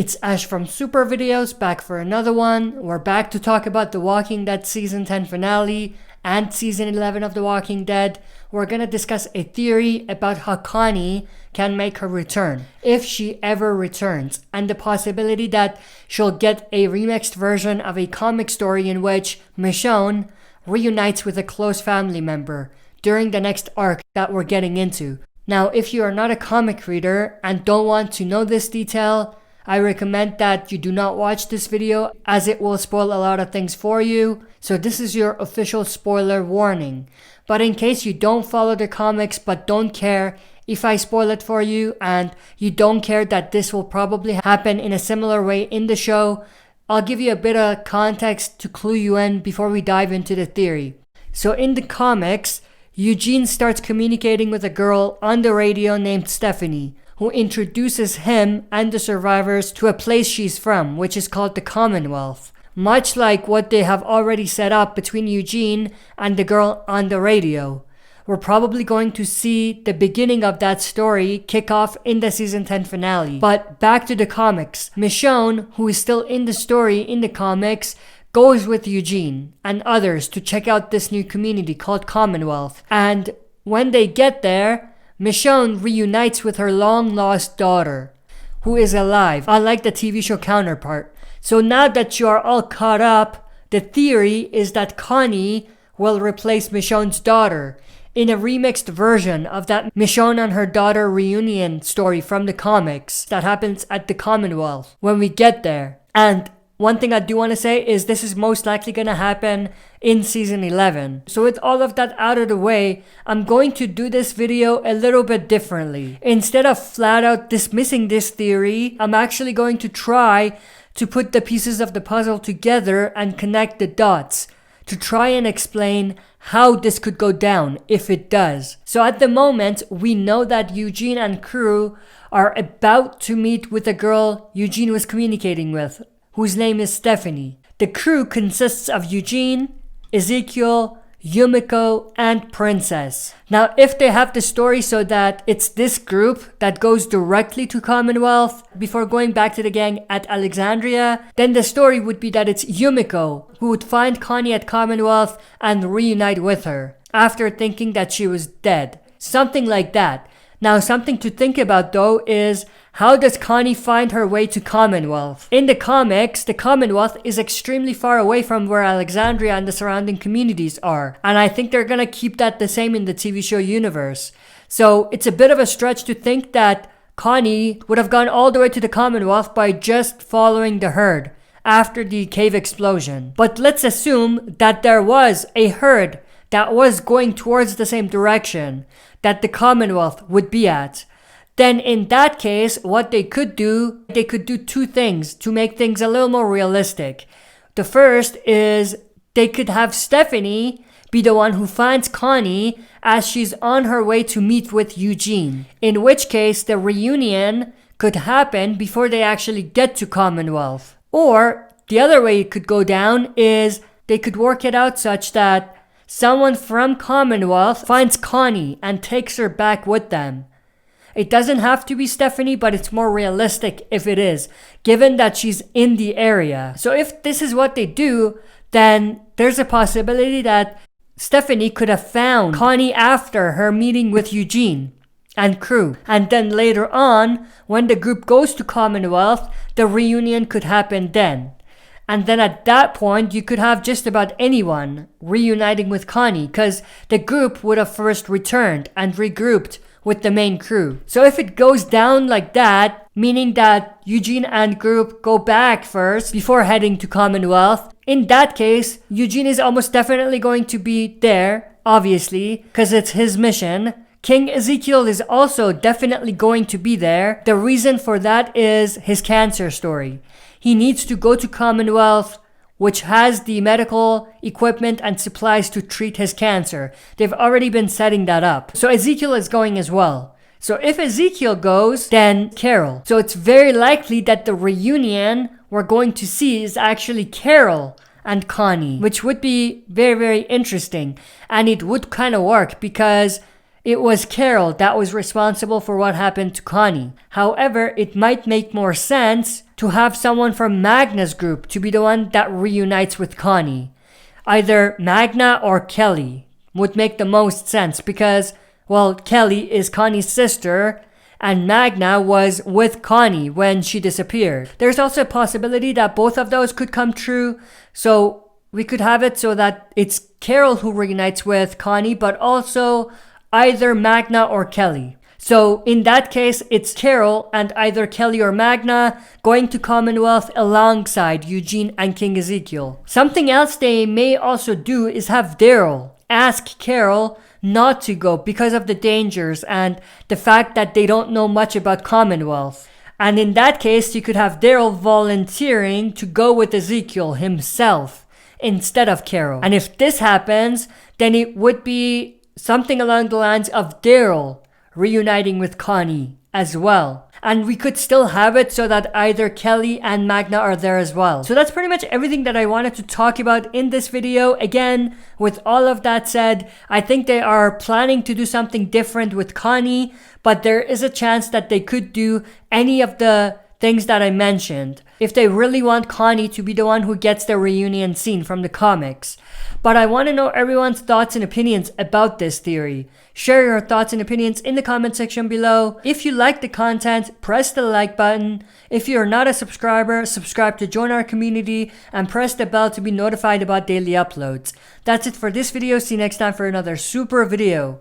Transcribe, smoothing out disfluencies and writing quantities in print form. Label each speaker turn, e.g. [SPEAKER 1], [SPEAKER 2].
[SPEAKER 1] It's Ash from Super Videos, back for another one. We're back to talk about The Walking Dead Season 10 finale and Season 11 of The Walking Dead. We're gonna discuss a theory about how Connie can make her return, if she ever returns, and the possibility that she'll get a remixed version of a comic story in which Michonne reunites with a close family member during the next arc that we're getting into. Now, if you are not a comic reader and don't want to know this detail, I recommend that you do not watch this video as it will spoil a lot of things for you. So this is your official spoiler warning. But in case you don't follow the comics but don't care if I spoil it for you, and you don't care that this will probably happen in a similar way in the show, I'll give you a bit of context to clue you in before we dive into the theory. So in the comics, Eugene starts communicating with a girl on the radio named Stephanie, who introduces him and the survivors to a place she's from, which is called the Commonwealth. Much like what they have already set up between Eugene and the girl on the radio. We're probably going to see the beginning of that story kick off in the Season 10 finale. But back to the comics. Michonne, who is still in the story in the comics, goes with Eugene and others to check out this new community called Commonwealth. And when they get there, Michonne reunites with her long-lost daughter, who is alive, unlike the TV show counterpart. So now that you are all caught up, the theory is that Connie will replace Michonne's daughter in a remixed version of that Michonne and her daughter reunion story from the comics that happens at the Commonwealth when we get there. And one thing I do want to say is this is most likely going to happen in Season 11. So with all of that out of the way, I'm going to do this video a little bit differently. Instead of flat out dismissing this theory, I'm actually going to try to put the pieces of the puzzle together and connect the dots to try and explain how this could go down if it does. So at the moment, we know that Eugene and crew are about to meet with a girl Eugene was communicating with, whose name is Stephanie. The crew consists of Eugene, Ezekiel, Yumiko, and Princess. Now, if they have the story so that it's this group that goes directly to Commonwealth before going back to the gang at Alexandria, then the story would be that it's Yumiko who would find Connie at Commonwealth and reunite with her after thinking that she was dead. Something like that. Now, something to think about though is, how does Connie find her way to Commonwealth? In the comics, the Commonwealth is extremely far away from where Alexandria and the surrounding communities are. And I think they're gonna keep that the same in the TV show universe. So it's a bit of a stretch to think that Connie would have gone all the way to the Commonwealth by just following the herd after the cave explosion. But let's assume that there was a herd that was going towards the same direction that the Commonwealth would be at. Then in that case, what they could do two things to make things a little more realistic. The first is they could have Stephanie be the one who finds Connie as she's on her way to meet with Eugene. In which case, the reunion could happen before they actually get to Commonwealth. Or the other way it could go down is they could work it out such that someone from Commonwealth finds Connie and takes her back with them. It doesn't have to be Stephanie, but it's more realistic if it is, given that she's in the area. So if this is what they do, then there's a possibility that Stephanie could have found Connie after her meeting with Eugene and crew. And then later on, when the group goes to Commonwealth, the reunion could happen then. And then at that point, you could have just about anyone reuniting with Connie, because the group would have first returned and regrouped with the main crew. So if it goes down like that, meaning that Eugene and group go back first before heading to Commonwealth, in that case, Eugene is almost definitely going to be there, obviously, because it's his mission. King Ezekiel is also definitely going to be there. The reason for that is his cancer story. He needs to go to Commonwealth, which has the medical equipment and supplies to treat his cancer. They've already been setting that up. So Ezekiel is going as well. So if Ezekiel goes, then Carol. So it's very likely that the reunion we're going to see is actually Carol and Connie, which would be very, very interesting. And it would kind of work because it was Carol that was responsible for what happened to Connie. However, it might make more sense to have someone from Magna's group to be the one that reunites with Connie. Either Magna or Kelly would make the most sense because, well, Kelly is Connie's sister and Magna was with Connie when she disappeared. There's also a possibility that both of those could come true, so we could have it so that it's Carol who reunites with Connie, but also either Magna or Kelly. So in that case, it's Carol and either Kelly or Magna going to Commonwealth alongside Eugene and King Ezekiel. Something else they may also do is have Daryl ask Carol not to go because of the dangers and the fact that they don't know much about Commonwealth. And in that case, you could have Daryl volunteering to go with Ezekiel himself instead of Carol. And if this happens, then it would be something along the lines of Daryl reuniting with Connie as well. And we could still have it so that either Kelly and Magna are there as well. So that's pretty much everything that I wanted to talk about in this video. Again, with all of that said, I think they are planning to do something different with Connie, but there is a chance that they could do any of the things that I mentioned if they really want Connie to be the one who gets the reunion scene from the comics. But I want to know everyone's thoughts and opinions about this theory. Share your thoughts and opinions in the comment section below. If you like the content, press the like button. If you're not a subscriber, subscribe to join our community and press the bell to be notified about daily uploads. That's it for this video. See you next time for another super video.